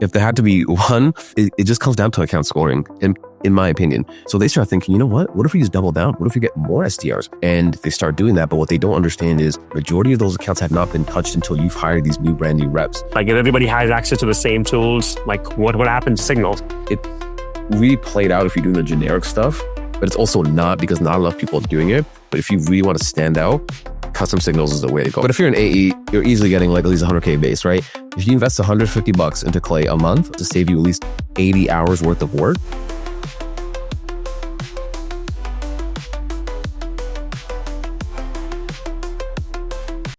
If there had to be one, it just comes down to account scoring, in my opinion. So they start thinking, you know what if we just double down? What if we get more SDRs? And they start doing that. But what they don't understand is majority of those accounts have not been touched until you've hired these brand new reps. Like if everybody has access to the same tools, like what happened to signals? It really played out if you're doing the generic stuff, but it's also not, because not enough people are doing it. But if you really want to stand out, custom signals is the way to go. But if you're an AE, you're easily getting like at least 100K base, right? If you invest $150 into Clay a month to save you at least 80 hours worth of work,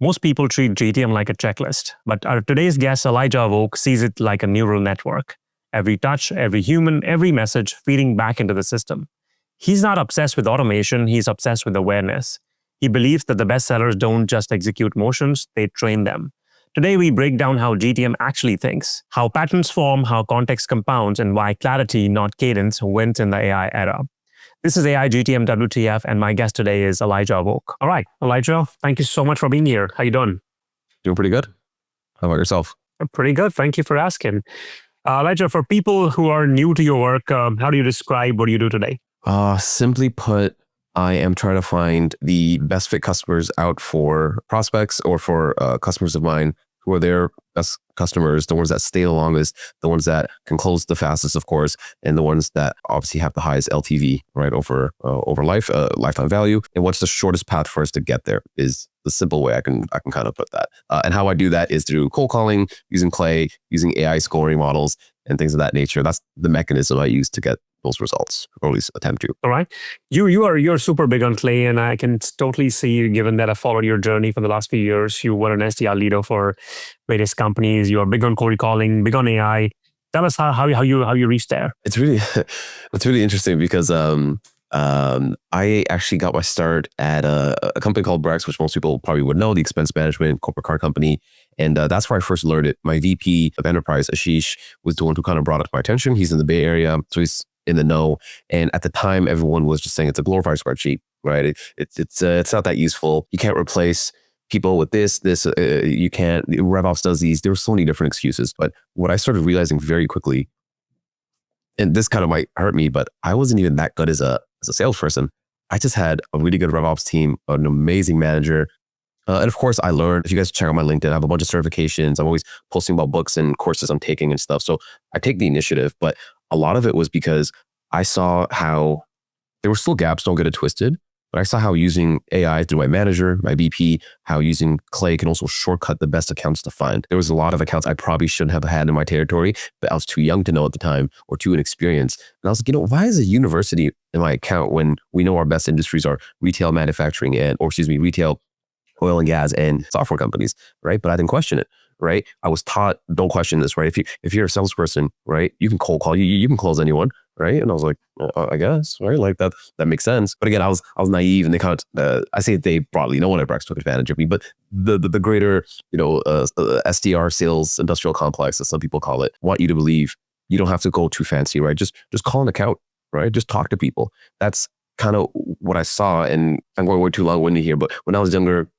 most people treat GTM like a checklist, but our today's guest, Elijah Awoke, sees it like a neural network. Every touch, every human, every message feeding back into the system. He's not obsessed with automation, he's obsessed with awareness. He believes that the best sellers don't just execute motions, they train them. Today, we break down how GTM actually thinks, how patterns form, how context compounds, and why clarity, not cadence, wins in the AI era. This is AI GTM WTF, and my guest today is Elijah Awoke. All right, Elijah, thank you so much for being here. How you doing? doing pretty good. How about yourself? I'm pretty good. Thank you for asking. Elijah, for people who are new to your work, how do you describe what you do today? Simply put, I am trying to find the best fit customers out for prospects or for customers of mine who are their best customers, the ones that stay the longest, the ones that can close the fastest, of course, and the ones that obviously have the highest LTV, right, over lifetime value. And what's the shortest path for us to get there is the simple way I can kind of put that. And how I do that is through cold calling, using Clay, using AI scoring models, and things of that nature. That's the mechanism I use to get those results, or at least attempt to. All right. You're super big on Clay, and I can totally see, given that I followed your journey for the last few years. You were an SDR leader for various companies. You are big on cold calling, big on AI. Tell us how you reached there. It's really interesting because I actually got my start at a company called Brex, which most people probably would know, the expense management corporate card company. And that's where I first learned it. My VP of enterprise, Ashish, was the one who kind of brought it to my attention. He's in the Bay Area, so he's in the know. And at the time, everyone was just saying it's a glorified spreadsheet, right? It's not that useful. You can't replace people with this, you can't, RevOps does these. There were so many different excuses. But what I started realizing very quickly, and this kind of might hurt me, but I wasn't even that good as a salesperson. I just had a really good RevOps team, an amazing manager. And of course, I learned, if you guys check out my LinkedIn, I have a bunch of certifications. I'm always posting about books and courses I'm taking and stuff. So I take the initiative, but a lot of it was because I saw how there were still gaps, don't get it twisted, but I saw how using AI through my manager, my VP, how using Clay can also shortcut the best accounts to find. There was a lot of accounts I probably shouldn't have had in my territory, but I was too young to know at the time or too inexperienced. And I was like, why is a university in my account when we know our best industries are retail manufacturing retail, oil and gas, and software companies, right? But I didn't question it, right? I was taught, don't question this, right? If you're a salesperson, right, you can cold call, you can close anyone, right? And I was like, I guess, right? Like that makes sense. But again, I was naive, and they kind of, I say they broadly, no one at Brex took advantage of me, but the greater, SDR sales industrial complex, as some people call it, want you to believe you don't have to go too fancy, right? Just call an account, right? Just talk to people. That's kind of what I saw. And I'm going way too long-winded here, but when I was younger,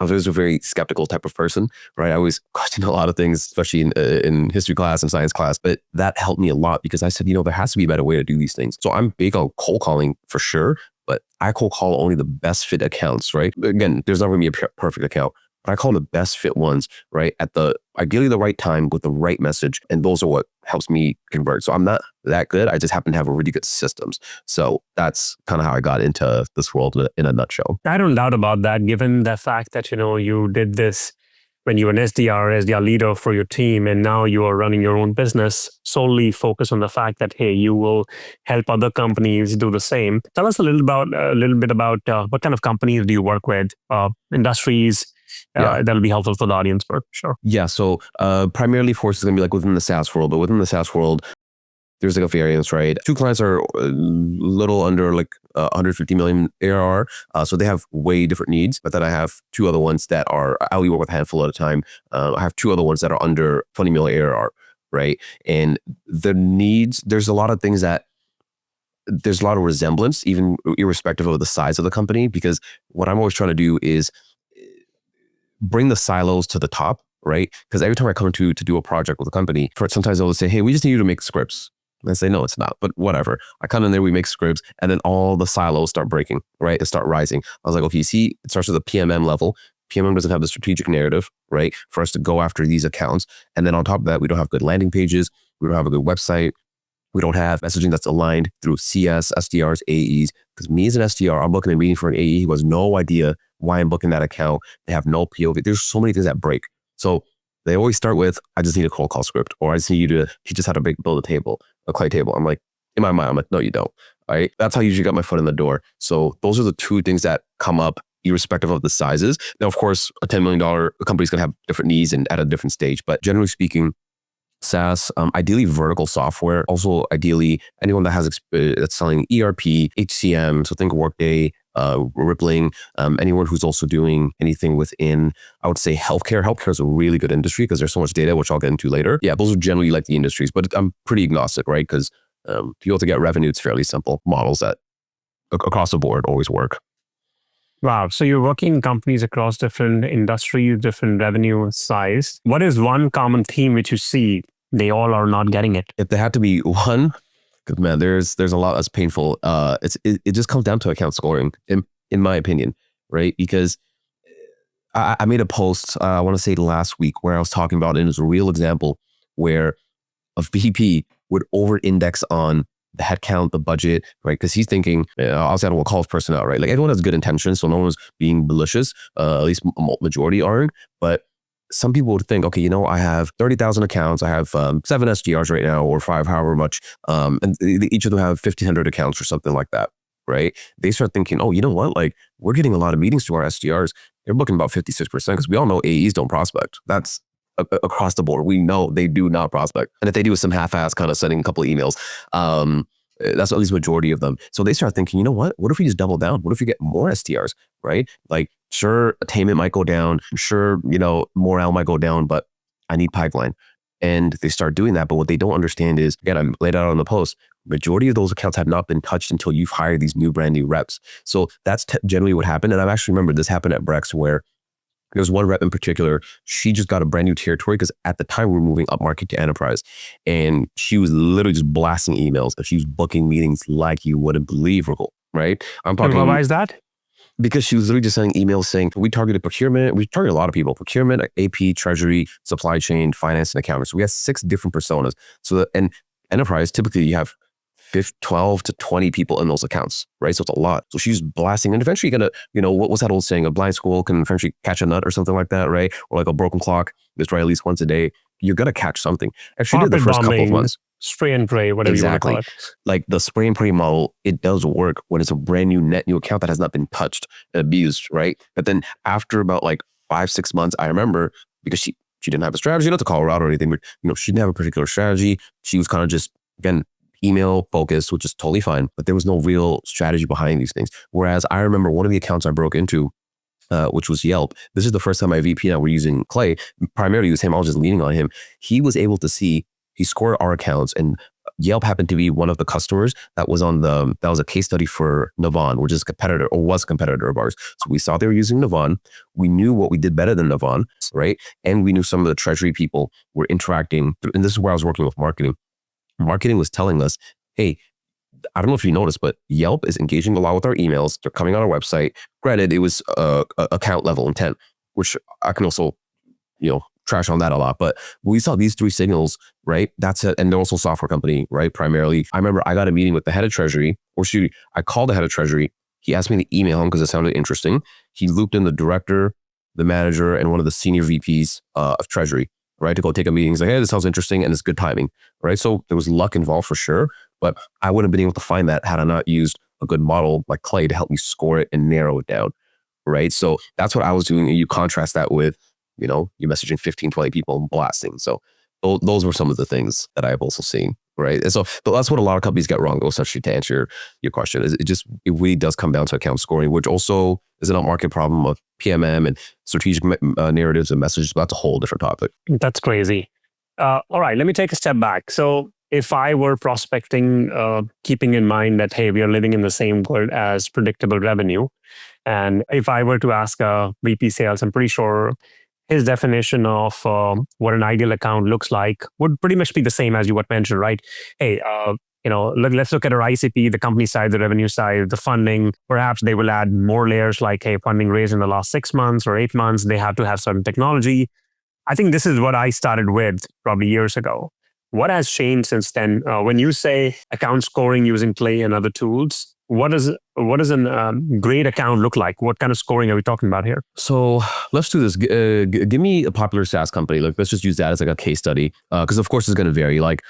I was a very skeptical type of person, right? I always questioned a lot of things, especially in history class and science class, but that helped me a lot because I said, there has to be a better way to do these things. So I'm big on cold calling for sure, but I cold call only the best fit accounts, right? Again, there's not going to be a perfect account, but I call the best fit ones, right? At ideally the right time with the right message. And those are what helps me convert. So I'm not that good. I just happen to have a really good systems. So that's kind of how I got into this world in a nutshell. I don't doubt about that, given the fact that, you did this when you were an SDR leader for your team, and now you are running your own business, solely focused on the fact that, hey, you will help other companies do the same. Tell us a little bit about what kind of companies do you work with, industries, that'll be helpful for the audience for sure. Yeah. So primarily for us is going to be like within the SaaS world, but within the SaaS world, there's like a variance, right? 2 clients are a little under like 150 million ARR. So they have way different needs, but then I have 2 other ones that are, I only work with a handful at a time. I have 2 other ones that are under 20 million ARR, right? And the needs, there's a lot of resemblance, even irrespective of the size of the company, because what I'm always trying to do is bring the silos to the top, right? Because every time I come to do a project with a company, sometimes they'll say, hey, we just need you to make scripts. And I say, no, it's not, but whatever. I come in there, we make scripts, and then all the silos start breaking, right? They start rising. I was like, okay, you see, it starts with the PMM level. PMM doesn't have the strategic narrative, right? For us to go after these accounts. And then on top of that, we don't have good landing pages. We don't have a good website. We don't have messaging that's aligned through CS, SDRs, AEs. Because me as an SDR, I'm booking a meeting for an AE who has no idea why I'm booking that account. They have no POV. There's so many things that break. So they always start with, I just need a cold call script, or I just need you to teach us how to build a table, a clay table. I'm like, in my mind, I'm like, no, you don't. All right. That's how you usually got my foot in the door. So those are the two things that come up irrespective of the sizes. Now, of course, a $10 million company is going to have different needs and at a different stage. But generally speaking, SaaS, ideally vertical software. Also, ideally, anyone that has that's selling ERP, HCM, so think Workday, Rippling, anyone who's also doing anything within, I would say, healthcare. Healthcare is a really good industry because there's so much data, which I'll get into later. Yeah, those are generally like the industries, but I'm pretty agnostic, right? Because to be able to get revenue, it's fairly simple. Models that across the board always work. Wow. So you're working in companies across different industries, different revenue size. What is one common theme which you see they all are not getting it? If there had to be one, because man, there's a lot that's painful. It just comes down to account scoring, in my opinion, right? Because I made a post, I want to say last week, where I was talking about it. It was a real example where a VP would over-index on the headcount, the budget, right? Because he's thinking, obviously I don't want to call his personnel, right? Like everyone has good intentions, so no one's being malicious. At least majority aren't. But some people would think, okay, I have 30,000 accounts. I have 7 SDRs right now, or 5, however much. And each of them have 1,500 accounts or something like that, right? They start thinking, oh, you know what? Like we're getting a lot of meetings to our SDRs. They're booking about 56% because we all know AEs don't prospect. That's across the board. We know they do not prospect. And if they do, it's some half-ass kind of sending a couple of emails. That's at least majority of them. So they start thinking, you know what? What if we just double down? What if we get more SDRs, right? Like, sure, attainment might go down. Sure, morale might go down, but I need pipeline. And they start doing that. But what they don't understand is, again, I laid out on the post, majority of those accounts have not been touched until you've hired these brand new reps. So that's generally what happened. And I've actually remembered this happened at Brex where there's one rep in particular, she just got a brand new territory because at the time we were moving up market to enterprise. And she was literally just blasting emails and she was booking meetings like you wouldn't believe, Rahul, right? I'm talking. And why is that? Because she was literally just sending emails saying, we targeted procurement. We targeted a lot of people, procurement, AP, treasury, supply chain, finance, and accounting. So we had 6 different personas. So and enterprise, typically you have 12 to 20 people in those accounts, right? So it's a lot. So she's blasting and eventually you're gonna, what was that old saying? A blind squirrel can eventually catch a nut or something like that, right? Or like a broken clock, that's right, at least once a day. You're gonna catch something. And she did the first couple of months. Spray and pray, whatever exactly. You want to call it. Like the spray and pray model, it does work when it's a brand new, net new account that has not been touched and abused, right? But then after about like 5-6 months, I remember, because she didn't have a strategy, not to call her out or anything, but she didn't have a particular strategy. She was kind of just, again, email focused, which is totally fine, but there was no real strategy behind these things. Whereas I remember one of the accounts I broke into, which was Yelp. This is the first time my VP and I were using Clay. Primarily it was him. I was just leaning on him. He was able to see, he scored our accounts, and Yelp happened to be one of the customers that was that was a case study for Navan, which is a competitor or was a competitor of ours. So we saw they were using Navan. We knew what we did better than Navan, right? And we knew some of the treasury people were interacting. And this is where I was working with marketing. Marketing was telling us, hey, I don't know if you noticed, but Yelp is engaging a lot with our emails. They're coming on our website. Granted, it was account level intent, which I can also, trash on that a lot. But we saw these 3 signals, right? That's it. And they're also a software company, right? Primarily. I remember I got a meeting with the head of treasury, I called the head of treasury. He asked me to email him because it sounded interesting. He looped in the director, the manager, and one of the senior VPs of treasury, right? To go take a meeting. He's like, hey, this sounds interesting and it's good timing, right? So there was luck involved for sure, but I wouldn't have been able to find that had I not used a good model like Clay to help me score it and narrow it down, right? So that's what I was doing. And you contrast that with, you're messaging 15, 20 people and blasting. So those were some of the things that I've also seen, right? And so but that's what a lot of companies get wrong, essentially, to answer your question. It really does come down to account scoring, which also is an up-market problem of PMM and strategic narratives and messages. But that's a whole different topic. That's crazy. All right, let me take a step back. So if I were prospecting, keeping in mind that, hey, we are living in the same world as predictable revenue, and if I were to ask a VP sales, I'm pretty sure his definition of what an ideal account looks like would pretty much be the same as you what mentioned, right? Hey, let's look at our ICP, the company side, the revenue side, the funding. Perhaps they will add more layers like, hey, funding raised in the last 6 months or 8 months. They have to have certain technology. I think this is what I started with probably years ago. What has changed since then? When you say account scoring using Play and other tools, what does a great account look like? What kind of scoring are we talking about here? So let's do this. Give me a popular SaaS company. Like, let's just use that as like a case study, because of course it's going to vary. Like,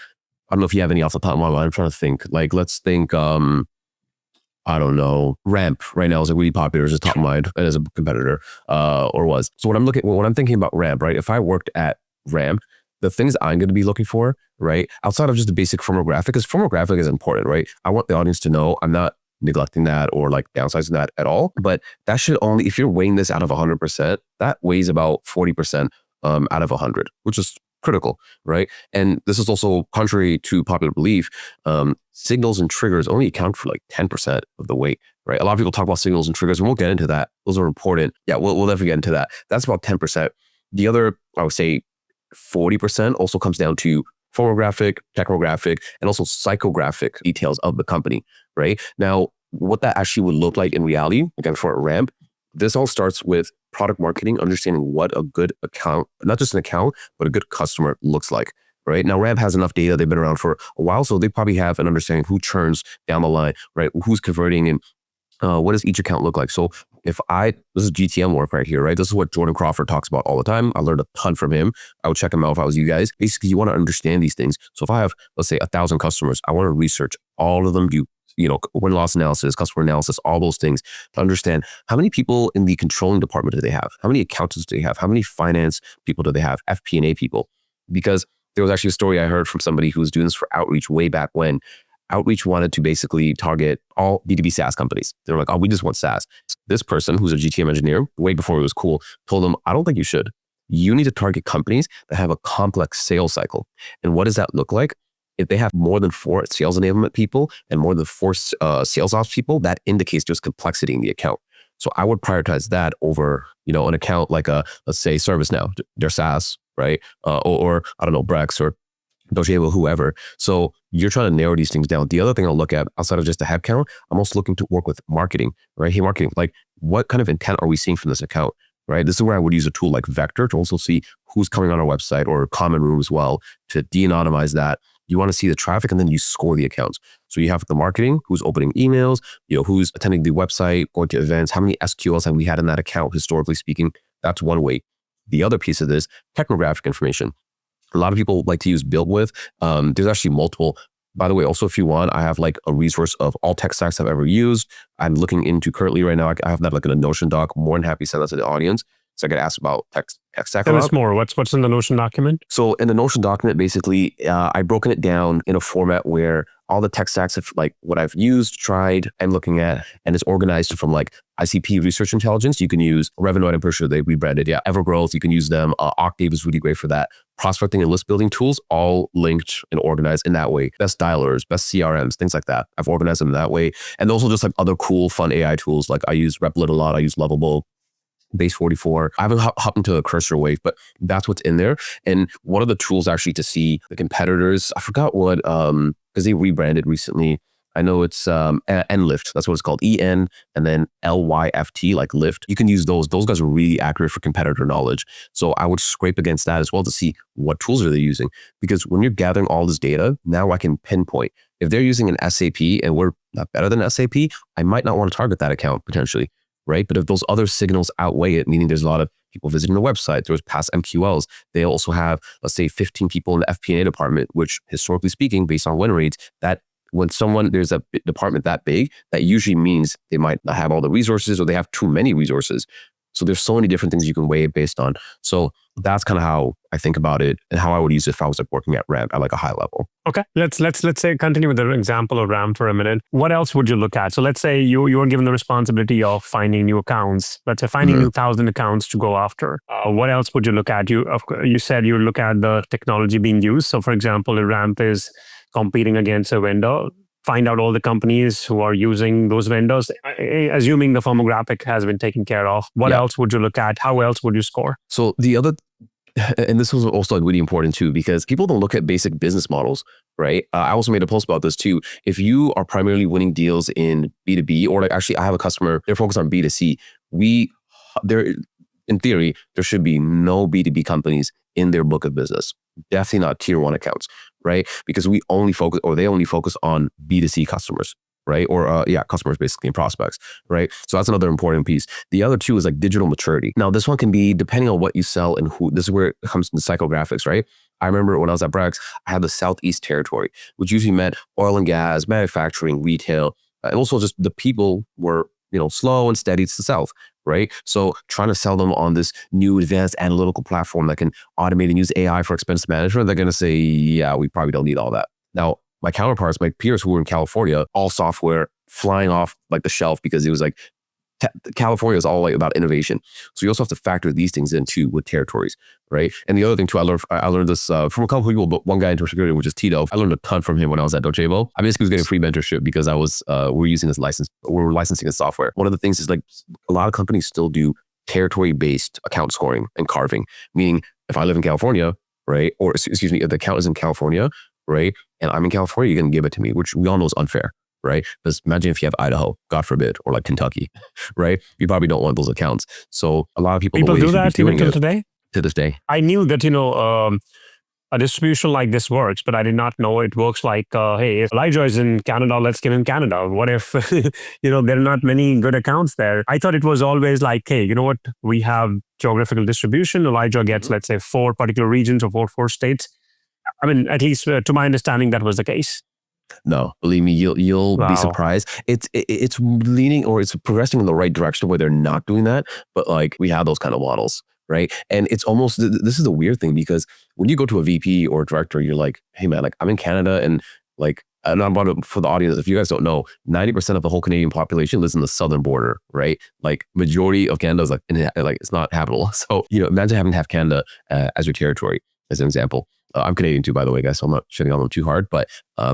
I don't know if you have any off the top of my mind. I'm trying to think. Like, let's think. I don't know. Ramp right now is like really popular. It's just top of mind as a competitor, or was. So when I'm thinking about Ramp, right? If I worked at Ramp, the things I'm going to be looking for, right, outside of just the basic firmographic, because firmographic is important, right? I want the audience to know I'm not neglecting that or like downsizing that at all. But that should only, if you're weighing this out of 100%, that weighs about 40% out of 100, which is critical, right? And this is also contrary to popular belief. Signals and triggers only account for like 10% of the weight, right? A lot of people talk about signals and triggers, and we'll get into that. Those are important. Yeah, we'll definitely get into that. That's about 10%. The other, I would say 40% also comes down to firmographic, technographic, and also psychographic details of the company, right? Now, what that actually would look like in reality, again, for a ramp, this all starts with product marketing, understanding what a good account, not just an account, but a good customer looks like, right? Now, Ramp has enough data. They've been around for a while, so they probably have an understanding who churns down the line, right? Who's converting and what does each account look like? So this is GTM work right here, right? This is what Jordan Crawford talks about all the time. I learned a ton from him. I would check him out if I was you guys. Basically, you want to understand these things. So if I have, let's say, 1,000 customers, I want to research all of them, do win-loss analysis, customer analysis, all those things to understand how many people in the controlling department do they have? How many accountants do they have? How many finance people do they have? FP&A people? Because there was actually a story I heard from somebody who was doing this for Outreach way back when. Outreach wanted to basically target all B2B SaaS companies. They were like, oh, we just want SaaS. This person who's a GTM engineer, way before it was cool, told them, I don't think you should. You need to target companies that have a complex sales cycle. And what does that look like? If they have more than 4 sales enablement people and more than 4 sales ops people, that indicates there's complexity in the account. So I would prioritize that over, an account like let's say ServiceNow, their SaaS, right? Or I don't know, Brex or Docebo, whoever. So you're trying to narrow these things down. The other thing I'll look at outside of just the headcount, I'm also looking to work with marketing, right? Hey, marketing, like what kind of intent are we seeing from this account, right? This is where I would use a tool like Vector to also see who's coming on our website or Common Room as well to de-anonymize that. You want to see the traffic and then you score the accounts. So you have the marketing, who's opening emails, who's attending the website, going to events, how many SQLs have we had in that account, historically speaking. That's one way. The other piece of this, technographic information. A lot of people like to use build with. There's actually multiple. By the way, also, if you want, I have like a resource of all tech stacks I've ever used. I'm looking into currently right now. I have that like in a Notion doc. More than happy to send that to the audience. So I get asked about tech stack. Tell us more. What's in the Notion document? So in the Notion document, basically, I've broken it down in a format where all the tech stacks of like what I've used, tried, I'm looking at, and it's organized from like ICP Research Intelligence. You can use Revenue, I'm pretty sure they rebranded. Yeah, Evergrowth, you can use them. Octave is really great for that. Prospecting and list building tools, all linked and organized in that way. Best dialers, best CRMs, things like that. I've organized them that way. And also just like other cool, fun AI tools. Like I use Replit a lot. I use Lovable, Base 44. I haven't hopped into a cursor wave, but that's what's in there. And one of the tools actually to see the competitors, I forgot what, because they rebranded recently. I know it's NLift. That's what it's called. EN and then LYFT, like Lyft. You can use those. Those guys are really accurate for competitor knowledge. So I would scrape against that as well to see what tools are they using. Because when you're gathering all this data, now I can pinpoint. If they're using an SAP and we're not better than SAP, I might not want to target that account potentially. Right? But if those other signals outweigh it, meaning there's a lot of people visiting the website, there's past MQLs, they also have, let's say, 15 people in the FP&A department, which historically speaking, based on win rates, that when there's a department that big, that usually means they might not have all the resources or they have too many resources. So there's so many different things you can weigh it based on. So that's kind of how I think about it and how I would use it if I was like working at Ramp at like a high level. Okay, let's say continue with the example of Ramp for a minute. What else would you look at? So let's say you are given the responsibility of finding new accounts. Let's say finding new 1,000 accounts to go after. What else would you look at? You said you look at the technology being used. So for example, if Ramp is competing against a vendor, find out all the companies who are using those vendors, assuming the firmographic has been taken care of. What else would you look at? How else would you score? So the other, and this was also really important too, because people don't look at basic business models, right? I also made a post about this too. If you are primarily winning deals in B2B, or like actually I have a customer, they're focused on B2C. In theory, there should be no B2B companies in their book of business. Definitely not tier 1 accounts, right? Because they only focus on B2C customers, right? Or customers basically and prospects, right? So that's another important piece. The other two is like digital maturity. Now this one can be depending on what you sell and who. This is where it comes to psychographics, right? I remember when I was at Brex, I had the Southeast territory, which usually meant oil and gas, manufacturing, retail, and also just the people were slow and steady to the south, right? So trying to sell them on this new advanced analytical platform that can automate and use AI for expense management, they're going to say, yeah, we probably don't need all that. Now, my counterparts, my peers who were in California, all software flying off like the shelf because it was like, California is all like about innovation. So you also have to factor these things in too with territories, right? And the other thing too, I learned this from a couple of people, but one guy in security, which is Tito. I learned a ton from him when I was at Docebo. I basically was getting free mentorship because we're using this license, we're licensing the software. One of the things is like a lot of companies still do territory-based account scoring and carving, meaning if I live in California, right? Or excuse me, if the account is in California, right? And I'm in California, you're going to give it to me, which we all know is unfair. Right? Because imagine if you have Idaho, God forbid, or like Kentucky, right? You probably don't want those accounts. So a lot of people do that even till today? To this day. I knew that, a distribution like this works, but I did not know it works like, hey, if Elijah is in Canada, let's give him Canada. What if, there are not many good accounts there? I thought it was always like, hey, you know what? We have geographical distribution. Elijah gets, let's say, 4 particular regions or four states. I mean, at least to my understanding, that was the case. No, believe me, you'll be surprised. It's leaning or it's progressing in the right direction where they're not doing that, but like we have those kind of models, right? And it's almost, this is a weird thing because when you go to a VP or a director, you're like, hey man, like I'm in Canada and like, and I'm about to, for the audience, if you guys don't know, 90% of the whole Canadian population lives in the southern border, right? Like majority of Canada is like it's not habitable. So, imagine having to have Canada as your territory, as an example. I'm Canadian too, by the way, guys, so I'm not shitting on them too hard, but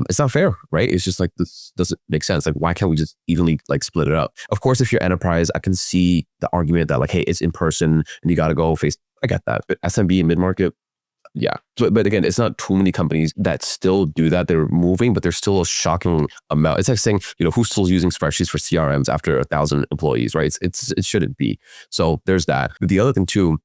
it's not fair, right? It's just like, this doesn't make sense. Like, why can't we just evenly like split it up? Of course, if you're enterprise, I can see the argument that like, hey, it's in person and you got to go face. I get that. But SMB and mid-market, yeah. So, but again, it's not too many companies that still do that. They're moving, but there's still a shocking amount. It's like saying, who's still using spreadsheets for CRMs after 1,000 employees, right? It shouldn't be. So there's that. But the other thing too,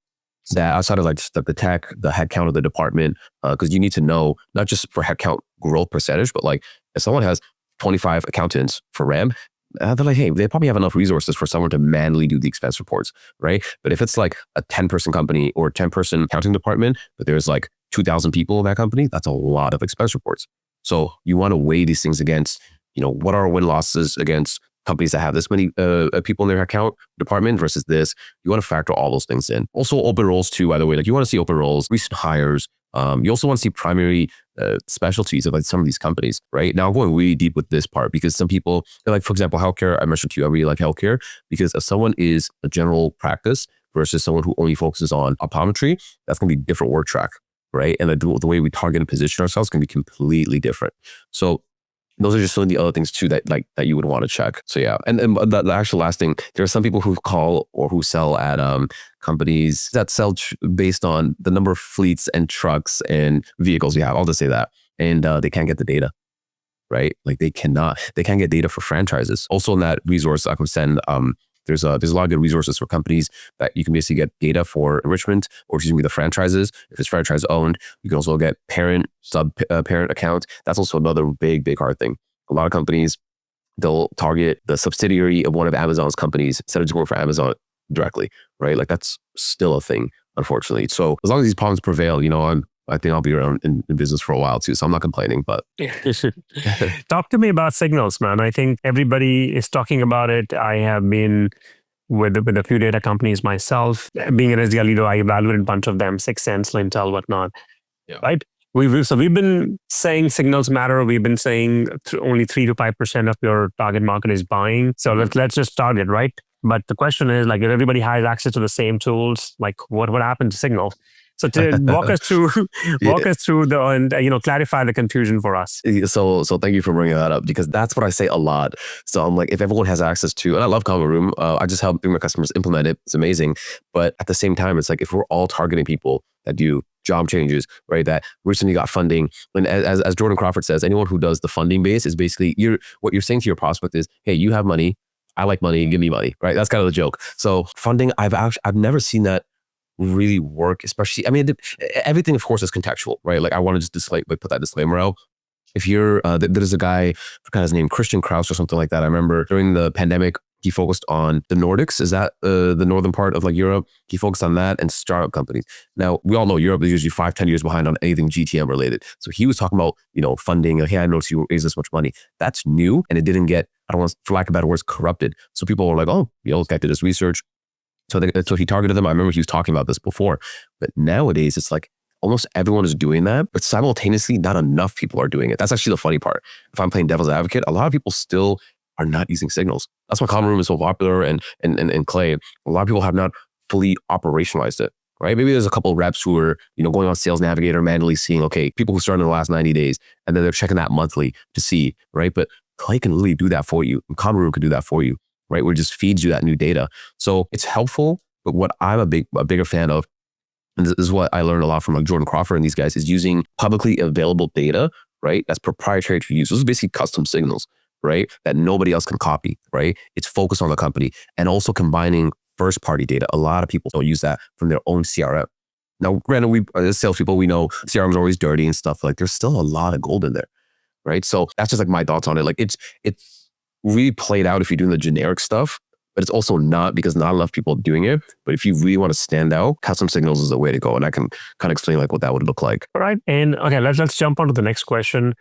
that outside of like just the tech, the headcount of the department, because you need to know not just for headcount growth percentage, but like if someone has 25 accountants for RAM, they're like, hey, they probably have enough resources for someone to manually do the expense reports, right? But if it's like a 10-person company or 10-person accounting department, but there's like 2,000 people in that company, that's a lot of expense reports. So you want to weigh these things against, what are our win losses against companies that have this many people in their account department versus this. You want to factor all those things in. Also open roles too, by the way. Like you want to see open roles, recent hires. You also want to see primary specialties of like some of these companies, right? Now I'm going really deep with this part because some people, like for example, healthcare, I mentioned to you, I really like healthcare because if someone is a general practice versus someone who only focuses on optometry, that's going to be a different work track, right? And the way we target and position ourselves can be completely different. So those are just some of the other things too that you would want to check. So yeah, and the actual last thing, there are some people who call or who sell at companies that sell based on the number of fleets and trucks and vehicles you have. I'll just say that, and they can't get the data, right? Like they can't get data for franchises. Also in that resource I can send, there's a lot of good resources for companies that you can basically get data for enrichment, or excuse me, the franchises. If it's franchise owned, you can also get parent, sub parent accounts. That's also another big hard thing. A lot of companies, they'll target the subsidiary of one of Amazon's companies instead of just going for Amazon directly, right? Like that's still a thing, unfortunately. So as long as these problems prevail, I think I'll be around in business for a while too. So I'm not complaining, but. Talk to me about signals, man. I think everybody is talking about it. I have been with a few data companies myself. Being an SDR leader, I evaluated a bunch of them, 6sense, Lintel, whatnot. Yeah. Right? We've been saying signals matter. We've been saying only 3 to 5% of your target market is buying. So let's just target, right? But the question is, like, if everybody has access to the same tools, like what happened to signals? So to walk us through, Yeah. and clarify the confusion for us. So thank you for bringing that up, because that's what I say a lot. So I'm like, if everyone has access to, and I love Common Room, I just help my customers implement it. It's amazing. But at the same time, it's like, if we're all targeting people that do job changes, right, that recently got funding, and as Jordan Crawford says, anyone who does the funding base is basically, what you're saying to your prospect is, hey, you have money, I like money, give me money, right? That's kind of the joke. So funding, I've never seen that really work, especially, I mean, everything of course is contextual, right? Like, I want to just put that disclaimer out. If you're, there's a guy, I forgot his name, Christian Kraus or something like that. I remember during the pandemic, he focused on the Nordics. Is that the northern part of like Europe? He focused on that and startup companies. Now, we all know Europe is usually 5-10 years behind on anything GTM related. So he was talking about, funding. Hey, I noticed you raised this much money. That's new, and it didn't get, I don't want, for lack of better words, corrupted. So people were like, oh, this guy did this research. So he targeted them. I remember he was talking about this before. But nowadays, it's like almost everyone is doing that, but simultaneously, not enough people are doing it. That's actually the funny part. If I'm playing devil's advocate, a lot of people still are not using signals. That's why Common Room is so popular, and Clay. A lot of people have not fully operationalized it, right? Maybe there's a couple of reps who are, going on Sales Navigator, manually seeing, okay, people who started in the last 90 days, and then they're checking that monthly to see, right? But Clay can literally do that for you. And Common Room can do that for you, right? Where it just feeds you that new data. So it's helpful, but what I'm a bigger fan of, and this is what I learned a lot from like Jordan Crawford and these guys, is using publicly available data, right? That's proprietary to use. This is basically custom signals, right? That nobody else can copy, right? It's focused on the company, and also combining first party data. A lot of people don't use that from their own CRM. Now, granted, we as salespeople, we know CRMs are always dirty and stuff. Like, there's still a lot of gold in there, right? So that's just like my thoughts on it. Like, it's really played out if you're doing the generic stuff, but it's also not, because not enough people are doing it. But if you really want to stand out, custom signals is the way to go. And I can kind of explain like what that would look like. All right. And okay, let's jump on to the next question.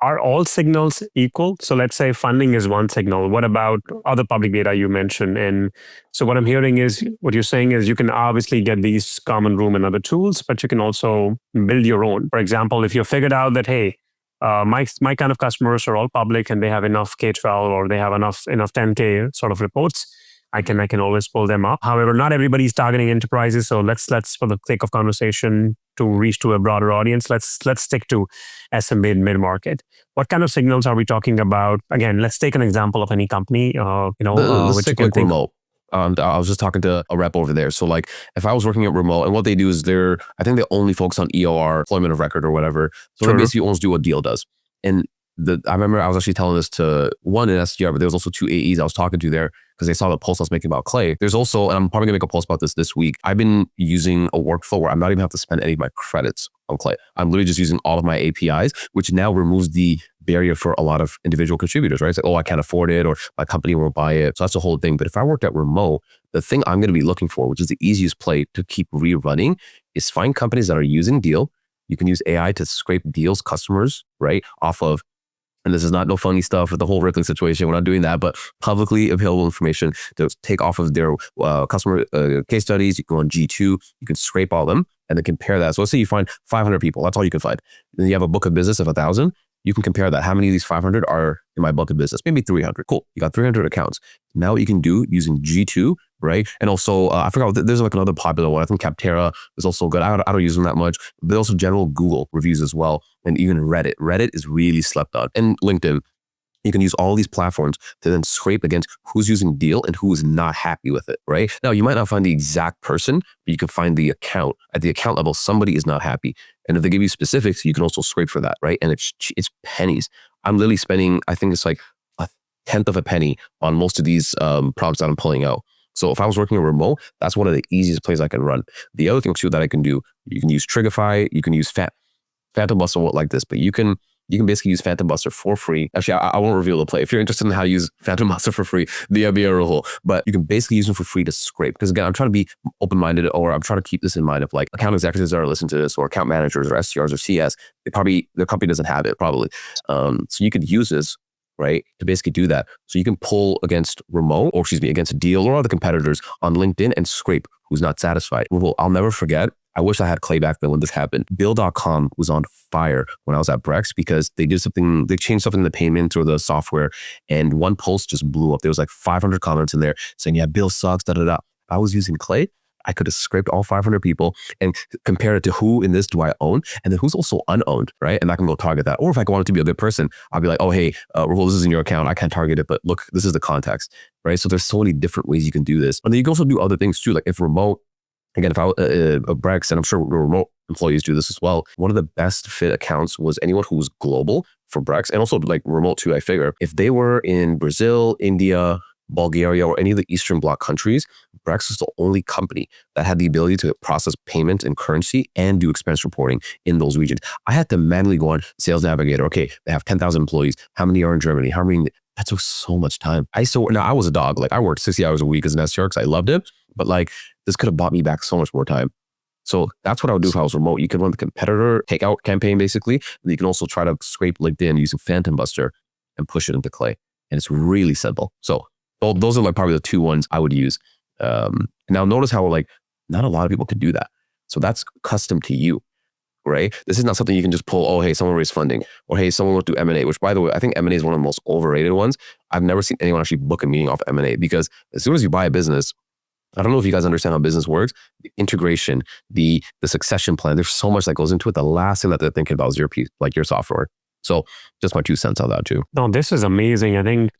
Are all signals equal? So let's say funding is one signal. What about other public data you mentioned? And so what I'm hearing is, what you're saying is, you can obviously get these Common Room and other tools, but you can also build your own. For example, if you figured out that, hey, my kind of customers are all public and they have enough K-12 or they have enough 10K sort of reports, I can always pull them up. However, not everybody is targeting enterprises. So let's for the sake of conversation, to reach to a broader audience, let's stick to SMB and mid-market. What kind of signals are we talking about? Again, let's take an example of any company, which you can think remote. I was just talking to a rep over there. So like, if I was working at remote, and what they do is I think they only focus on EOR, deployment of record or whatever. So they basically almost do what Deal does. And I remember I was actually telling this to one in SDR, but there was also 2 AEs I was talking to there, because they saw the post I was making about Clay. There's also, and I'm probably gonna make a post about this week, I've been using a workflow where I'm not even have to spend any of my credits on Clay. I'm literally just using all of my APIs, which now removes the barrier for a lot of individual contributors, right? It's like, oh, I can't afford it, or my company won't buy it. So that's the whole thing. But if I worked at remote, the thing I'm gonna be looking for, which is the easiest play to keep rerunning, is find companies that are using Deal. You can use AI to scrape Deal's customers, right, off of, and this is not no funny stuff with the whole Rippling situation. We're not doing that, but publicly available information to take off of their customer case studies. You go on G2, you can scrape all of them and then compare that. So let's say you find 500 people. That's all you can find. Then you have a book of business of 1,000. You can compare that. How many of these 500 are in my book of business? Maybe 300. Cool. You got 300 accounts. Now what you can do using G2, right? And also, I forgot, there's like another popular one. I think Capterra is also good. I don't use them that much. But also general Google reviews as well. And even Reddit. Reddit is really slept on. And LinkedIn. You can use all these platforms to then scrape against who's using Deal and who is not happy with it, right? Now, you might not find the exact person, but you can find the account. At the account level, somebody is not happy. And if they give you specifics, you can also scrape for that, right? And it's pennies. I'm literally spending, I think it's like 1/10 of a penny on most of these prompts that I'm pulling out. So if I was working a remote, that's one of the easiest plays I can run. The other thing too that I can do, you can use Trigify, you can use Phantom Buster like this, but you can basically use Phantom Buster for free. Actually, I won't reveal the play. If you're interested in how to use Phantom Buster for free, be a Rahul. But you can basically use them for free to scrape. Because again, I'm trying to be open-minded, or I'm trying to keep this in mind of like account executives that are listening to this, or account managers or SDRs or CS. Their company doesn't have it probably. So you could use this, right, to basically do that. So you can pull against against Deal or other competitors on LinkedIn and scrape who's not satisfied. Well, I'll never forget. I wish I had Clay back then when this happened. Bill.com was on fire when I was at Brex, because they changed something in the payments or the software, and one post just blew up. There was like 500 comments in there saying, yeah, Bill sucks, da-da-da. I was using Clay. I could have scraped all 500 people and compared it to who in this do I own, and then who's also unowned, right? And I can go target that. Or if I wanted to be a good person, I'll be like, oh, hey, Rahul, this is in your account. I can't target it, but look, this is the context, right? So there's so many different ways you can do this. And then you can also do other things too. Like if remote, again, if I Brex, and I'm sure remote employees do this as well, one of the best fit accounts was anyone who was global for Brex, and also like remote too, I figure. If they were in Brazil, India, Bulgaria, or any of the Eastern Bloc countries, Brex was the only company that had the ability to process payment in currency and do expense reporting in those regions. I had to manually go on Sales Navigator. Okay, they have 10,000 employees. How many are in Germany? How many? That took so much time. Now I was a dog. Like I worked 60 hours a week as an SDR because I loved it. But like this could have bought me back so much more time. So that's what I would do if I was remote. You can run the competitor takeout campaign basically. And you can also try to scrape LinkedIn using Phantom Buster and push it into Clay. And it's really simple. So those are like probably the two ones I would use. Now notice how like not a lot of people can do that. So that's custom to you, right? This is not something you can just pull, oh, hey, someone raised funding, or hey, someone will do M&A, which by the way, I think M&A is one of the most overrated ones. I've never seen anyone actually book a meeting off M&A, because as soon as you buy a business, I don't know if you guys understand how business works, the integration, the succession plan, there's so much that goes into it. The last thing that they're thinking about is your piece, like your software. So just my 2 cents on that too. No, this is amazing. I think,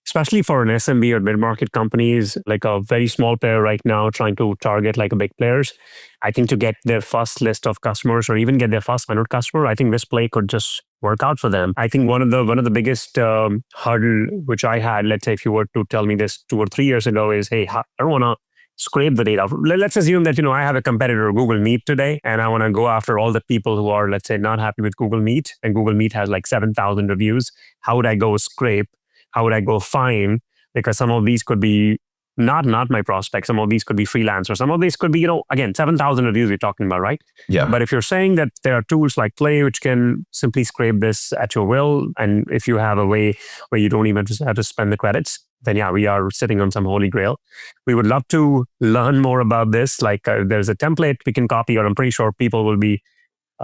especially for an SMB or mid-market companies, like a very small player right now trying to target like a big players, I think to get their first list of customers or even get their first 100 customer, I think this play could just work out for them. I think one of the biggest hurdle which I had, let's say if you were to tell me this 2 or 3 years ago, is, hey, I don't want to scrape the data. Let's assume that, I have a competitor, Google Meet today, and I want to go after all the people who are, let's say, not happy with Google Meet, and Google Meet has like 7,000 reviews. How would I go scrape? How would I go find? Because some of these could be not my prospects. Some of these could be freelancers. Some of these could be, again, 7,000 reviews we're talking about, right? Yeah. But if you're saying that there are tools like Play, which can simply scrape this at your will, and if you have a way where you don't even have to spend the credits, then yeah, we are sitting on some holy grail. We would love to learn more about this. Like there's a template we can copy, or I'm pretty sure people will be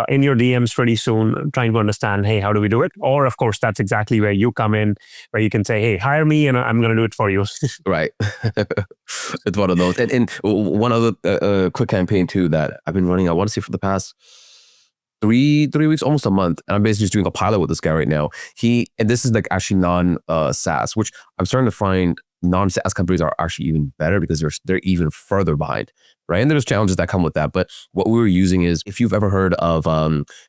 in your DMs pretty soon trying to understand, hey, how do we do it? Or of course, that's exactly where you come in, where you can say, hey, hire me and I'm going to do it for you. Right. It's one of those. And one other quick campaign too that I've been running, I want to say for the past three weeks, almost a month. And I'm basically just doing a pilot with this guy right now. And this is like actually non-SaaS, which I'm starting to find non-SaaS companies are actually even better because they're even further behind, right? And there's challenges that come with that. But what we were using is, if you've ever heard of,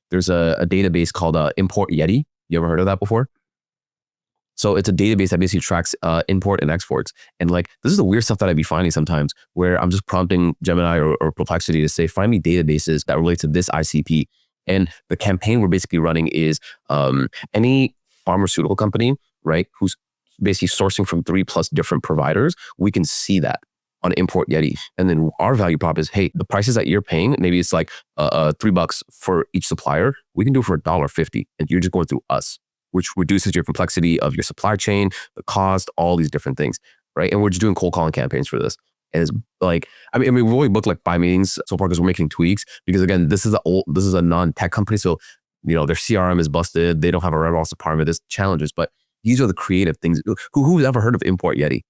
there's a database called Import Yeti. You ever heard of that before? So it's a database that basically tracks import and exports. And like, this is the weird stuff that I'd be finding sometimes, where I'm just prompting Gemini or Perplexity to say, find me databases that relate to this ICP. And the campaign we're basically running is any pharmaceutical company, right, who's basically sourcing from 3+ different providers, we can see that on Import Yeti. And then our value prop is, hey, the prices that you're paying, maybe it's like $3 for each supplier. We can do it for $1.50, and you're just going through us, which reduces your complexity of your supply chain, the cost, all these different things, right? And we're just doing cold calling campaigns for this. And it's like, I mean, we've only booked like 5 meetings so far because we're making tweaks. Because again, this is a non-tech company, so their CRM is busted. They don't have a RevOps department. There's challenges, but these are the creative things. Who's ever heard of Import Yeti,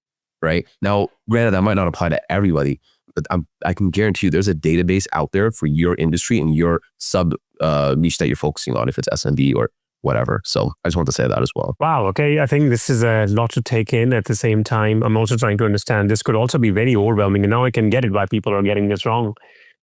right? Now, granted, that might not apply to everybody, but I can guarantee you there's a database out there for your industry and your sub niche that you're focusing on, if it's SMB or whatever. So I just want to say that as well. Wow. Okay. I think this is a lot to take in. At the same time, I'm also trying to understand this could also be very overwhelming. And now I can get it why people are getting this wrong,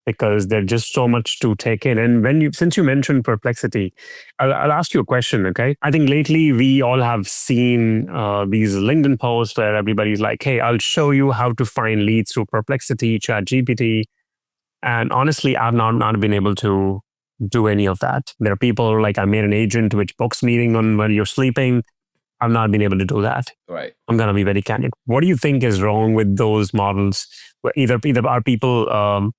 because there's just so much to take in. And since you mentioned Perplexity, I'll ask you a question, okay? I think lately we all have seen these LinkedIn posts where everybody's like, hey, I'll show you how to find leads through Perplexity, ChatGPT. And honestly, I've not been able to do any of that. There are people like, I made an agent which books meeting on when you're sleeping. I've not been able to do that. Right. I'm going to be very candid. What do you think is wrong with those models? Either are people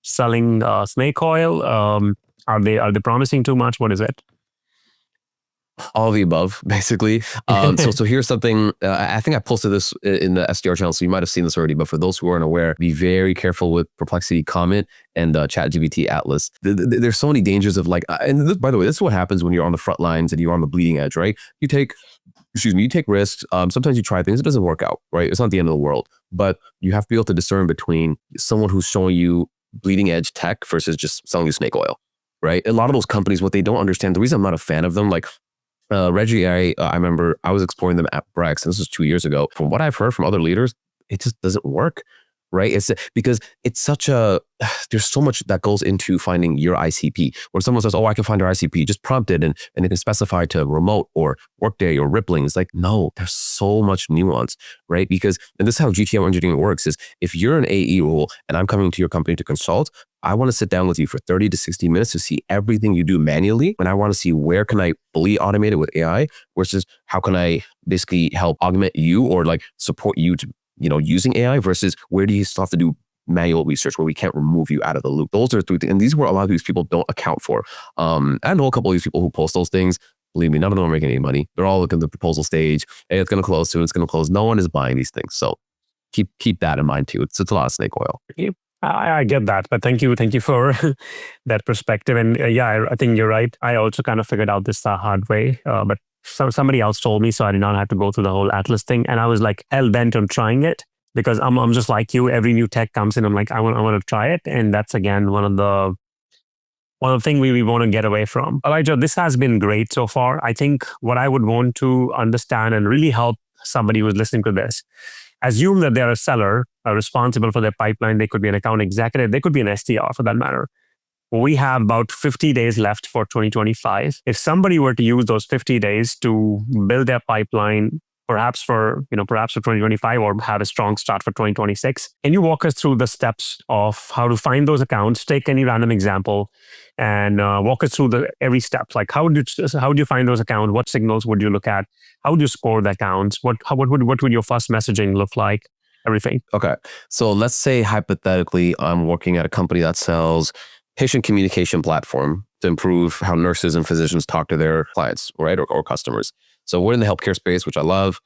selling snake oil? Are they promising too much? What is it? All of the above, basically. So here's something, I think I posted this in the SDR channel, so you might have seen this already, but for those who aren't aware, be very careful with Perplexity Comment and ChatGPT Atlas. There's so many dangers of like, and this, by the way, this is what happens when you're on the front lines and you're on the bleeding edge, right? You take risks. Sometimes you try things, it doesn't work out, right? It's not the end of the world. but you have to be able to discern between someone who's showing you bleeding edge tech versus just selling you snake oil, right? A lot of those companies, what they don't understand, the reason I'm not a fan of them, like Reggie, I remember I was exploring them at Brex, and this was 2 years ago. From what I've heard from other leaders, it just doesn't work, right? It's because it's such a, there's so much that goes into finding your ICP. When someone says, oh, I can find our ICP, just prompt it and it can specify to remote or Workday or Rippling. It's like, no, there's so much nuance, right? Because, and this is how GTM engineering works, is if you're an AE role and I'm coming to your company to consult, I want to sit down with you for 30 to 60 minutes to see everything you do manually. And I want to see where can I fully automate it with AI versus how can I basically help augment you or like support you to, using AI versus where do you still have to do manual research where we can't remove you out of the loop. Those are three things. And these are where a lot of these people don't account for. I know a couple of these people who post those things. Believe me, none of them are making any money. They're all looking at the proposal stage. Hey, it's going to close soon. It's going to close. No one is buying these things. So keep that in mind too. It's a lot of snake oil. I get that, but thank you for that perspective. And yeah, I think you're right. I also kind of figured out this the hard way, but somebody else told me, so I did not have to go through the whole Atlas thing. And I was like hell bent on trying it because I'm just like you. Every new tech comes in, I'm like I want to try it, and that's again one of the things we want to get away from. Elijah, this has been great so far. I think what I would want to understand and really help somebody who's listening to this. Assume that they're a seller responsible for their pipeline. They could be an account executive. They could be an SDR for that matter. We have about 50 days left for 2025. If somebody were to use those 50 days to build their pipeline, perhaps for 2025 or have a strong start for 2026, can you walk us through the steps of how to find those accounts? Take any random example and walk us through every step. Like how do you find those accounts? What signals would you look at? How do you score the accounts? What would your first messaging look like? Everything. Okay. So let's say hypothetically, I'm working at a company that sells patient communication platform to improve how nurses and physicians talk to their clients, right? Or customers. So we're in the healthcare space, which I love.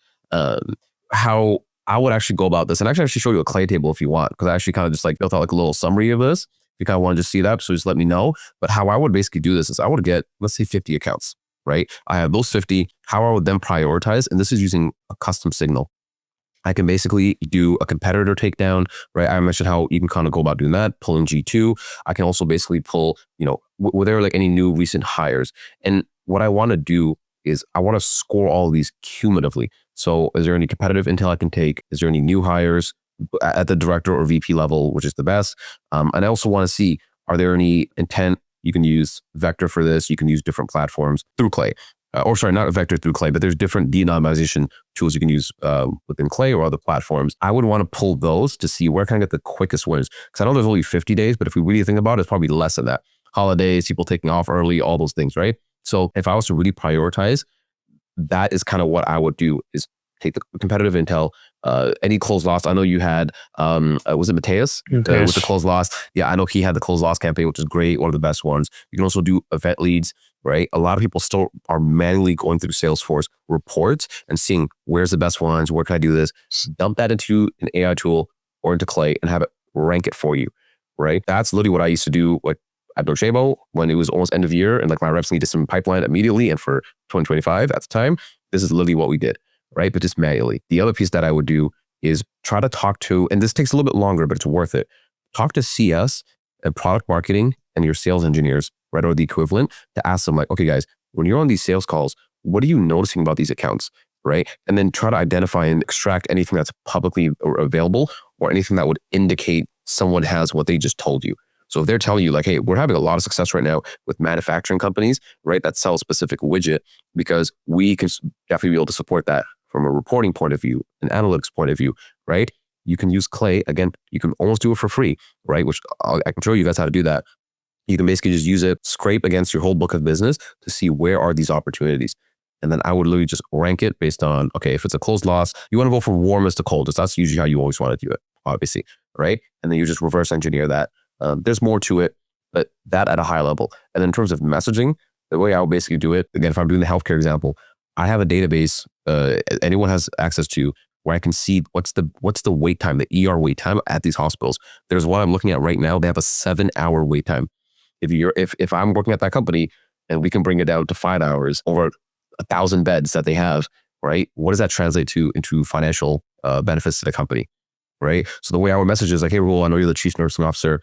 How I would actually go about this, and actually show you a clay table if you want, because I actually kind of just like built out like a little summary of this. If you kind of want to just see that, so just let me know. But how I would basically do this is I would get, let's say 50 accounts, right? I have those 50, how I would then prioritize, and this is using a custom signal. I can basically do a competitor takedown, right? I mentioned how you can kind of go about doing that, pulling G2. I can also basically pull, were there like any new recent hires? And what I want to do is I want to score all of these cumulatively. So is there any competitive intel I can take? Is there any new hires at the director or VP level, which is the best? And I also want to see, are there any intent? You can use Vector for this. You can use different platforms through Clay. Not Vector through Clay, but there's different de-anonymization tools you can use within Clay or other platforms. I would want to pull those to see where can I get the quickest wins. Because I know there's only 50 days, but if we really think about it, it's probably less than that. Holidays, people taking off early, all those things, right? So if I was to really prioritize, that is kind of what I would do, is take the competitive intel, any closed loss. I know you had, was it Mateus with the closed loss? Yeah, I know he had the closed loss campaign, which is great, one of the best ones. You can also do event leads, right? A lot of people still are manually going through Salesforce reports and seeing where's the best ones, where can I do this? Dump that into an AI tool or into Clay and have it rank it for you, right? That's literally what I used to do, like at Docebo when it was almost end of year and like my reps needed some pipeline immediately. And for 2025 at the time, this is literally what we did, right? But just manually. The other piece that I would do is try to talk to, and this takes a little bit longer, but it's worth it. Talk to CS and product marketing and your sales engineers, right? Or the equivalent, to ask them like, okay, guys, when you're on these sales calls, what are you noticing about these accounts, right? And then try to identify and extract anything that's publicly available or anything that would indicate someone has what they just told you. So if they're telling you like, hey, we're having a lot of success right now with manufacturing companies, right, that sell a specific widget, because we can definitely be able to support that from a reporting point of view, an analytics point of view, right? You can use Clay. Again, you can almost do it for free, right? Which I can show you guys how to do that. You can basically just use it, scrape against your whole book of business to see where are these opportunities. And then I would literally just rank it based on, okay, if it's a closed loss, you want to go from warmest to coldest. That's usually how you always want to do it, obviously, right? And then you just reverse engineer that. There's more to it, but that at a high level. And then in terms of messaging, the way I would basically do it, again, if I'm doing the healthcare example, I have a database anyone has access to where I can see what's the wait time, the ER wait time at these hospitals. There's one I'm looking at right now. They have a 7-hour wait time. If I'm working at that company and we can bring it down to 5 hours over 1,000 beds that they have, right? What does that translate to into financial benefits to the company? right? So the way I would message is like, hey, Rahul, I know you're the chief nursing officer.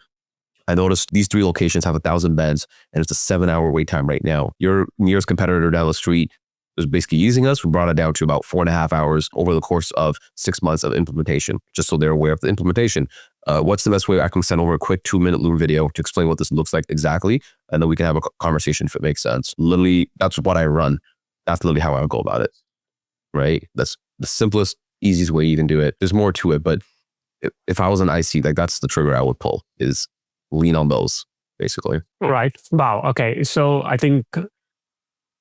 I noticed these 3 locations have 1,000 beds and it's a 7-hour wait time right now. Your nearest competitor down the street was basically using us. We brought it down to about 4.5 hours over the course of 6 months of implementation, just so they're aware of the implementation. What's the best way I can send over a quick 2-minute Loom video to explain what this looks like exactly? And then we can have a conversation if it makes sense. Literally, that's what I run. That's literally how I would go about it, right? That's the simplest, easiest way you can do it. There's more to it, but if I was an IC, like that's the trigger I would pull, is lean on those, basically. Right. Wow. Okay. So I think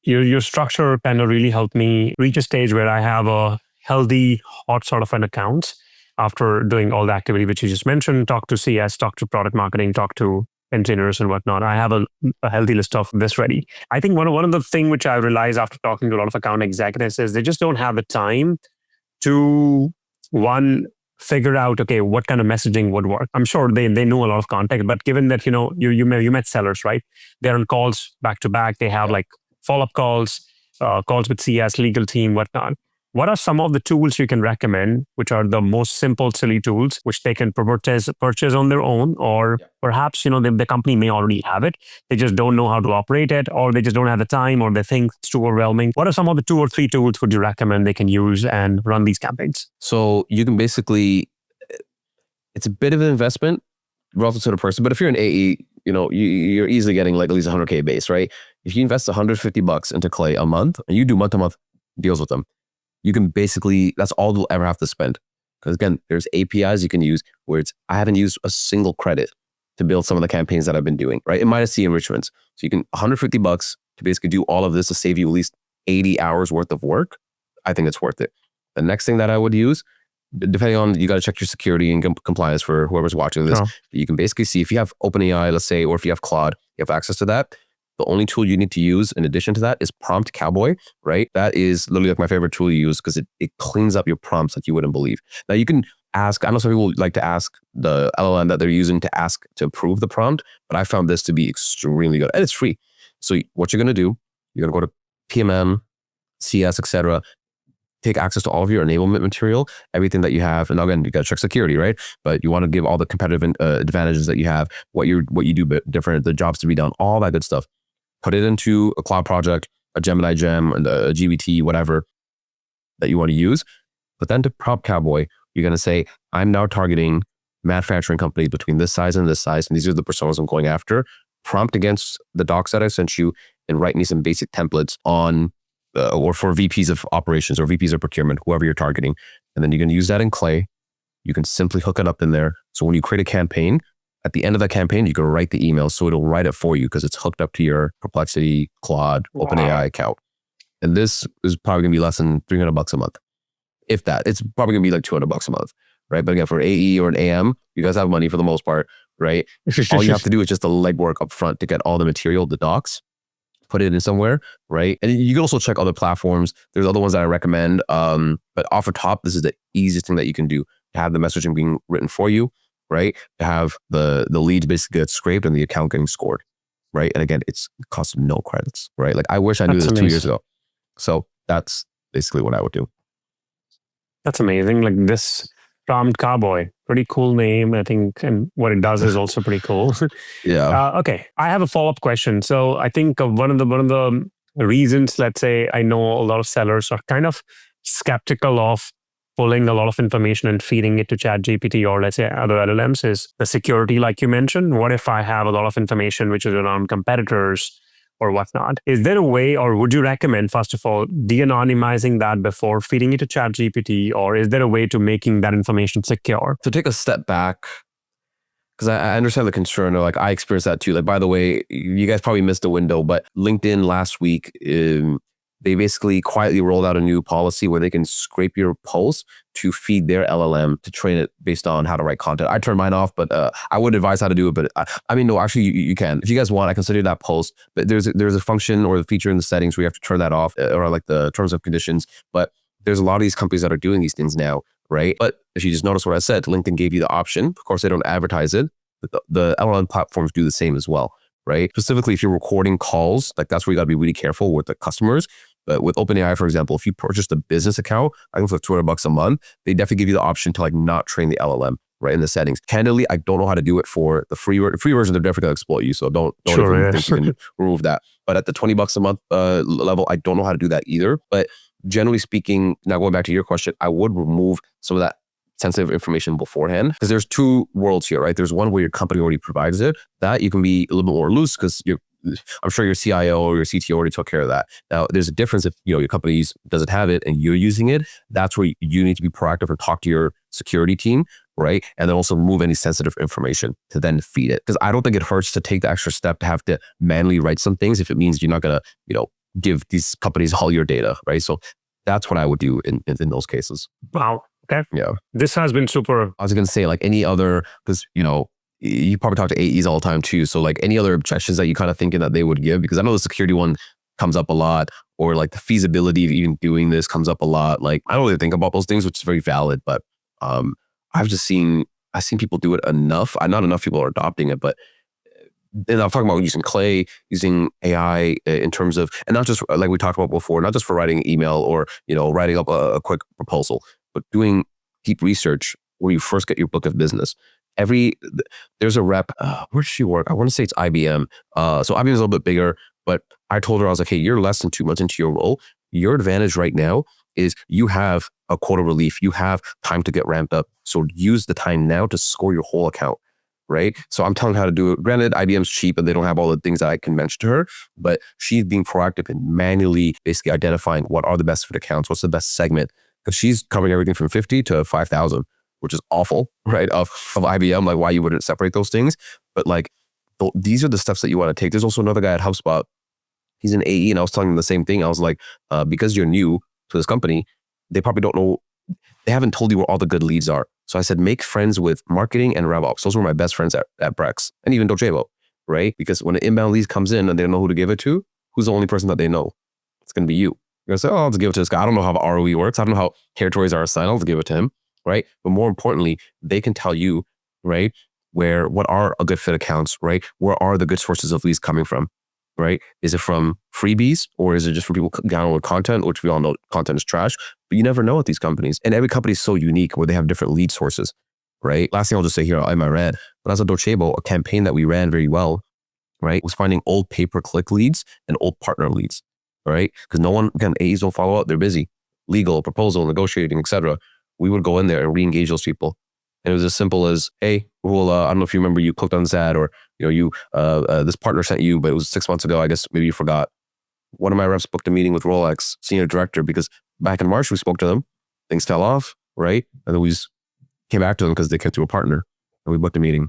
your structure kind of really helped me reach a stage where I have a healthy, hot sort of an account after doing all the activity which you just mentioned. Talk to CS, talk to product marketing, talk to engineers and whatnot. I have a healthy list of this ready. I think one of the thing which I realized after talking to a lot of account executives is they just don't have the time to figure out, okay, what kind of messaging would work. I'm sure they know a lot of context, but given that, you met sellers, right? They're on calls back to back. They have like follow-up calls, calls with CS, legal team, whatnot. What are some of the tools you can recommend, which are the most simple, silly tools, which they can purchase on their own, or perhaps, the company may already have it. They just don't know how to operate it, or they just don't have the time, or they think it's too overwhelming. What are some of the 2 or 3 tools would you recommend they can use and run these campaigns? So you can basically, it's a bit of an investment relative to the person, but if you're an AE, you're easily getting like at least 100K base, right? If you invest $150 into Clay a month and you do month-to-month deals with them, you can basically, that's all they'll ever have to spend. Because again, there's APIs you can use where I haven't used a single credit to build some of the campaigns that I've been doing, right? It might see enrichments. So you can, $150 to basically do all of this to save you at least 80 hours worth of work. I think it's worth it. The next thing that I would use, depending on, you got to check your security and compliance for whoever's watching this. You can basically see if you have OpenAI, let's say, or if you have Claude, you have access to that. The only tool you need to use in addition to that is Prompt Cowboy, right? That is literally like my favorite tool to use because it cleans up your prompts like you wouldn't believe. Now you can ask, I know some people like to ask the LLM that they're using to ask to approve the prompt, but I found this to be extremely good and it's free. So what you're going to do, you're going to go to PMM, CS, etc., take access to all of your enablement material, everything that you have. And again, you got to check security, right? But you want to give all the competitive advantages that you have, what you do different, the jobs to be done, all that good stuff. Put it into a cloud project, a Gemini Gem, and a GBT, whatever that you want to use. But then to Prompt Cowboy, you're going to say, I'm now targeting manufacturing companies between this size and this size, and these are the personas I'm going after. Prompt against the docs that I sent you and write me some basic templates on, or for VPs of operations or VPs of procurement, whoever you're targeting. And then you're going to use that in Clay. You can simply hook it up in there. So when you create a campaign, at the end of that campaign, you can write the email. So it'll write it for you because it's hooked up to your Perplexity, Claude, OpenAI account. And this is probably going to be less than $300 a month. If that, it's probably going to be like $200 a month, right? But again, for AE or an AM, you guys have money for the most part, right? All you have to do is just the legwork up front to get all the material, the docs, put it in somewhere, right? And you can also check other platforms. There's other ones that I recommend. But off the top, this is the easiest thing that you can do to have the messaging being written for you, right? To have the leads basically get scraped and the account getting scored, right? And again, it costs no credits, right? Like I wish I knew this 2 years ago. So that's basically what I would do. That's amazing. Like this Prompt Cowboy, pretty cool name, I think. And what it does is also pretty cool. Yeah. Okay. I have a follow-up question. So I think one of the reasons, let's say, I know a lot of sellers are kind of skeptical of pulling a lot of information and feeding it to ChatGPT or let's say other LLMs is the security, like you mentioned. What if I have a lot of information which is around competitors or whatnot? Is there a way, or would you recommend, first of all, de-anonymizing that before feeding it to ChatGPT, or is there a way to making that information secure? So take a step back, because I understand the concern. Like I experienced that too. Like, by the way, you guys probably missed the window, but LinkedIn last week, they basically quietly rolled out a new policy where they can scrape your posts to feed their LLM to train it based on how to write content. I turned mine off, but I would advise how to do it. But I mean, no, actually you can. If you guys want, I can send you that post. But there's a function or the feature in the settings where you have to turn that off or like the terms of conditions. But there's a lot of these companies that are doing these things now, right? But if you just notice what I said, LinkedIn gave you the option. Of course, they don't advertise it. But the LLM platforms do the same as well, right? Specifically, if you're recording calls, like that's where you got to be really careful with the customers. But with OpenAI, for example, if you purchased a business account, I think for $200 a month, they definitely give you the option to like not train the LLM, right, in the settings. Candidly, I don't know how to do it for the free version. They're definitely gonna exploit you, so don't even think you can remove that. But at the $20 a month level, I don't know how to do that either. But generally speaking, now going back to your question, I would remove some of that sensitive information beforehand, because there's two worlds here, right? There's one where your company already provides it, that you can be a little bit more loose because I'm sure your CIO or your CTO already took care of that. Now, there's a difference if your company doesn't have it and you're using it. That's where you need to be proactive or talk to your security team, right? And then also remove any sensitive information to then feed it. Because I don't think it hurts to take the extra step to have to manually write some things if it means you're not gonna, give these companies all your data, right? So that's what I would do in those cases. Wow. Okay. Yeah. This has been super. I was going to say, like, any other, because, you probably talk to AEs all the time too. So like any other objections that you kind of thinking that they would give, because I know the security one comes up a lot, or like the feasibility of even doing this comes up a lot. Like, I don't really think about those things, which is very valid, but I've seen people do it enough. Not enough people are adopting it, but and I'm talking about using Clay, using AI in terms of, and not just like we talked about before, not just for writing email or, writing up a quick proposal, but doing deep research where you first get your book of business. There's a rep, where does she work? I want to say it's IBM. So IBM is a little bit bigger, but I told her, I was like, hey, you're less than 2 months into your role. Your advantage right now is you have a quota relief. You have time to get ramped up. So use the time now to score your whole account. Right. So I'm telling her how to do it. Granted, IBM's cheap and they don't have all the things that I can mention to her, but she's being proactive in manually basically identifying what are the best fit accounts, what's the best segment, because she's covering everything from 50 to 5,000, which is awful, right? Of IBM, like why you wouldn't separate those things. But like, these are the steps that you want to take. There's also another guy at HubSpot. He's an AE and I was telling him the same thing. I was like, because you're new to this company, they probably don't know, they haven't told you where all the good leads are. So I said, make friends with marketing and RevOps. Those were my best friends at Brex and even Docebo, right? Because when an inbound lead comes in and they don't know who to give it to, who's the only person that they know? It's going to be you. You're going to say, oh, I'll just give it to this guy. I don't know how ROE works. I don't know how territories are assigned. I'll just give it to him, right? But more importantly, they can tell you, right, what are a good fit accounts, right? Where are the good sources of leads coming from, right? Is it from freebies or is it just from people download content, which we all know content is trash, but you never know at these companies. And every company is so unique where they have different lead sources, right? Last thing I'll just say here, in my red, but as a Docebo, a campaign that we ran very well, right, was finding old pay-per-click leads and old partner leads, right? Because no one, again, AEs don't follow up. They're busy. Legal, proposal, negotiating, etc. We would go in there and re-engage those people. And it was as simple as, hey, Rahul, I don't know if you remember you clicked on this ad or, this partner sent you, but it was 6 months ago. I guess maybe you forgot. One of my reps booked a meeting with Rolex senior director because back in March, we spoke to them. Things fell off, right? And then we just came back to them because they came to a partner and we booked a meeting,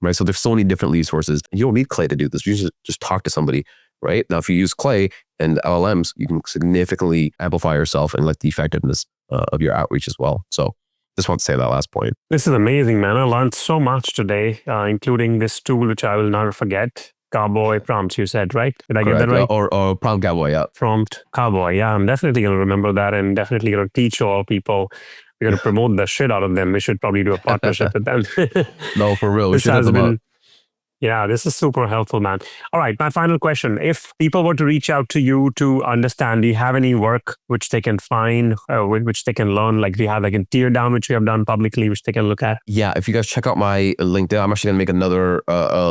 right? So there's so many different lead sources. You don't need Clay to do this. You just talk to somebody, right? Now, if you use Clay and LLMs, you can significantly amplify yourself and like the effectiveness of your outreach as well. So just want to say that last point. This is amazing, man. I learned so much today, including this tool, which I will never forget. Cowboy prompts, you said, right? Did I get that right? Or prompt cowboy, yeah. Prompt cowboy, yeah. I'm definitely going to remember that and definitely going to teach all people. We're going to promote the shit out of them. We should probably do a partnership with them. No, for real. We should hit them up. Yeah, this is super helpful, man. All right, my final question. If people were to reach out to you to understand, do you have any work which they can find, which they can learn? Like, do you have like a tear down, which you have done publicly, which they can look at? Yeah, if you guys check out my LinkedIn, I'm actually going to make another,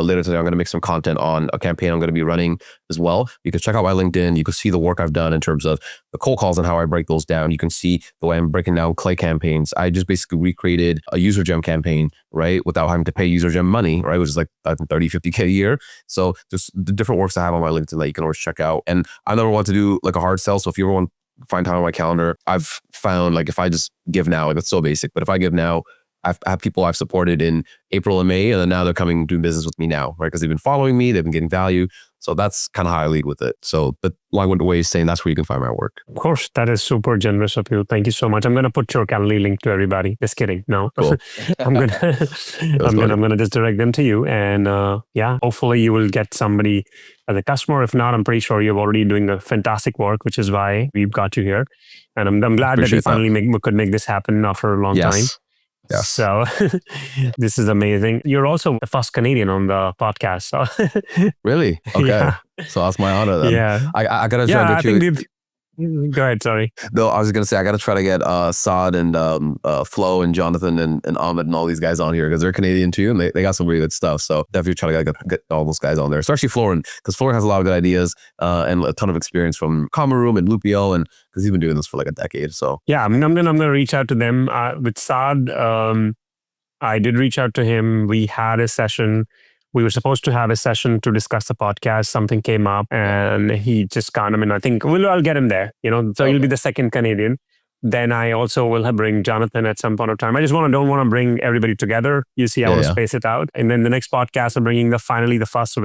later today, I'm going to make some content on a campaign I'm going to be running as well. You can check out my LinkedIn. You can see the work I've done in terms of the cold calls and how I break those down. You can see the way I'm breaking down Clay campaigns. I just basically recreated a user gem campaign, right? Without having to pay user gem money, right? Which is like 30, 50K a year. So just the different works I have on my LinkedIn that you can always check out. And I never want to do like a hard sell. So if you ever want to find time on my calendar, I've found like if I just give now, like it's so basic, but if I give now, I have people I've supported in April and May, and then now they're coming doing business with me now, right? Because they've been following me, they've been getting value. So that's kind of how I lead with it. So, but long-winded way is saying that's where you can find my work. Of course, that is super generous of you. Thank you so much. I'm going to put your Calendly link to everybody. Just kidding. No, cool. I'm gonna just direct them to you, and hopefully you will get somebody as a customer. If not, I'm pretty sure you're already doing a fantastic work, which is why we've got you here. And I'm glad that we finally could make this happen after a long time. Yeah. So this is amazing. You're also the first Canadian on the podcast. So. Really? Okay. Yeah. So that's my honor then. Yeah. I got to try to Go ahead, sorry. No, I was going to say, I got to try to get Saad and Flo and Jonathan and Ahmed and all these guys on here because they're Canadian too. And they got some really good stuff. So definitely try to get all those guys on there, especially Florin, because Florin has a lot of good ideas and a ton of experience from Common Room and Lupio, and because he's been doing this for like a decade. So yeah, I'm gonna reach out to them. With Saad, I did reach out to him. We had a session. We were supposed to have a session to discuss the podcast. Something came up and he just can't. I mean, I think I'll get him there, so he'll be the second Canadian. Then I also will bring Jonathan at some point of time. I just don't want to bring everybody together. You see, I want to space it out. And then the next podcast, I'm bringing finally the first of